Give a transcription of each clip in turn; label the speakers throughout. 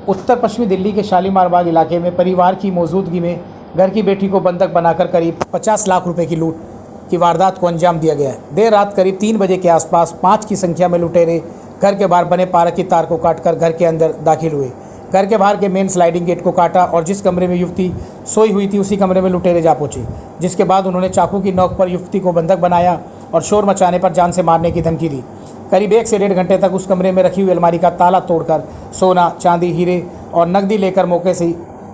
Speaker 1: उत्तर पश्चिमी दिल्ली के शालीमार बाग इलाके में परिवार की मौजूदगी में घर की बेटी को बंधक बनाकर करीब 50 लाख रुपए की लूट की वारदात को अंजाम दिया गया है। देर रात करीब 3 बजे के आसपास 5 की संख्या में लुटेरे घर के बाहर बने पार्क की तार को काटकर घर के अंदर दाखिल हुए। घर के बाहर के मेन स्लाइडिंग गेट को काटा और जिस कमरे में युवती सोई हुई थी उसी कमरे में लुटेरे जा पहुंचे, जिसके बाद उन्होंने चाकू की नोक पर युवती को बंधक बनाया और शोर मचाने पर जान से मारने की धमकी दी। करीब 1 से 1.5 घंटे तक उस कमरे में रखी हुई अलमारी का ताला तोड़कर सोना, चांदी, हीरे और नकदी लेकर मौके से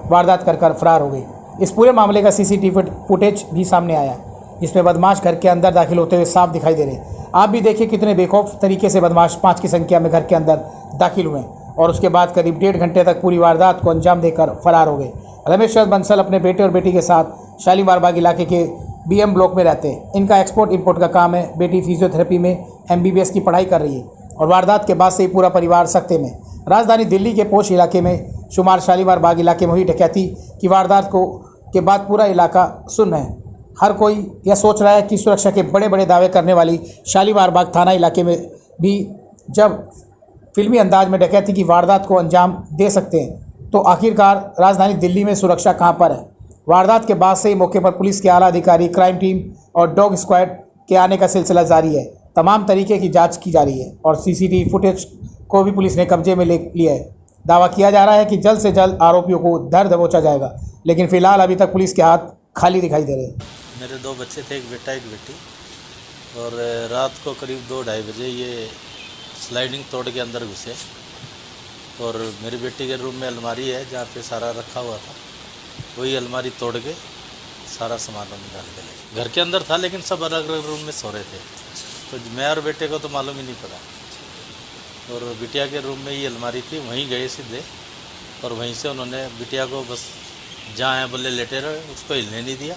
Speaker 1: वारदात कर फरार हो गई। इस पूरे मामले का सीसीटीवी फुटेज भी सामने आया, जिसमें बदमाश घर के अंदर दाखिल होते हुए साफ दिखाई दे रहे। आप भी देखिए कितने बेखौफ तरीके से बदमाश 5 की संख्या में घर के अंदर दाखिल हुए और उसके बाद करीब 1.5 घंटे तक पूरी वारदात को अंजाम देकर फरार हो गए। रमेश चंद्र बंसल अपने बेटे और बेटी के साथ शालीमार बाग इलाके के BM ब्लॉक में रहते हैं। इनका एक्सपोर्ट इंपोर्ट का काम है। बेटी फिजियोथेरेपी में MBBS की पढ़ाई कर रही है और वारदात के बाद से ही पूरा परिवार सख्ते में। राजधानी दिल्ली के पोश इलाके में शुमार शालीमार बाग इलाके में हुई डकैती की वारदात के बाद पूरा इलाका सुन्न है। हर कोई यह सोच रहा है कि सुरक्षा के बड़े बड़े दावे करने वाली शालीमार बाग थाना इलाके में भी जब फिल्मी अंदाज में डकैती की वारदात को अंजाम दे सकते हैं तो आखिरकार राजधानी दिल्ली में सुरक्षा कहां पर है। वारदात के बाद से ही मौके पर पुलिस के आला अधिकारी, क्राइम टीम और डॉग स्क्वाड के आने का सिलसिला जारी है। तमाम तरीके की जांच की जा रही है और CCTV फुटेज को भी पुलिस ने कब्जे में ले लिया है। दावा किया जा रहा है कि जल्द से जल्द आरोपियों को धर दबोचा जाएगा, लेकिन फिलहाल अभी तक पुलिस के हाथ खाली दिखाई दे रहे हैं।
Speaker 2: मेरे 2 बच्चे थे, एक बेटा एक बेटी, और रात को करीब 2-2:30 बजे ये स्लाइडिंग तोड़ के अंदर घुसे और मेरी बेटी के रूम में अलमारी है जहाँ पे सारा रखा हुआ था, वही अलमारी तोड़ के सारा सामान निकाल के ले। घर के अंदर था लेकिन सब अलग अलग रूम में सो रहे थे, तो मैं और बेटे को तो मालूम ही नहीं पड़ा। और बिटिया के रूम में ही अलमारी थी, वहीं गए सीधे और वहीं से उन्होंने बिटिया को बस जहाँ है बोले लेटे रहे, उसको हिलने नहीं दिया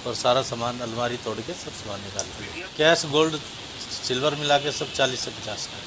Speaker 2: और सारा सामान अलमारी तोड़ के सब सामान निकाल के। कैश गोल्ड सिल्वर मिला के सब 40 से 50 का।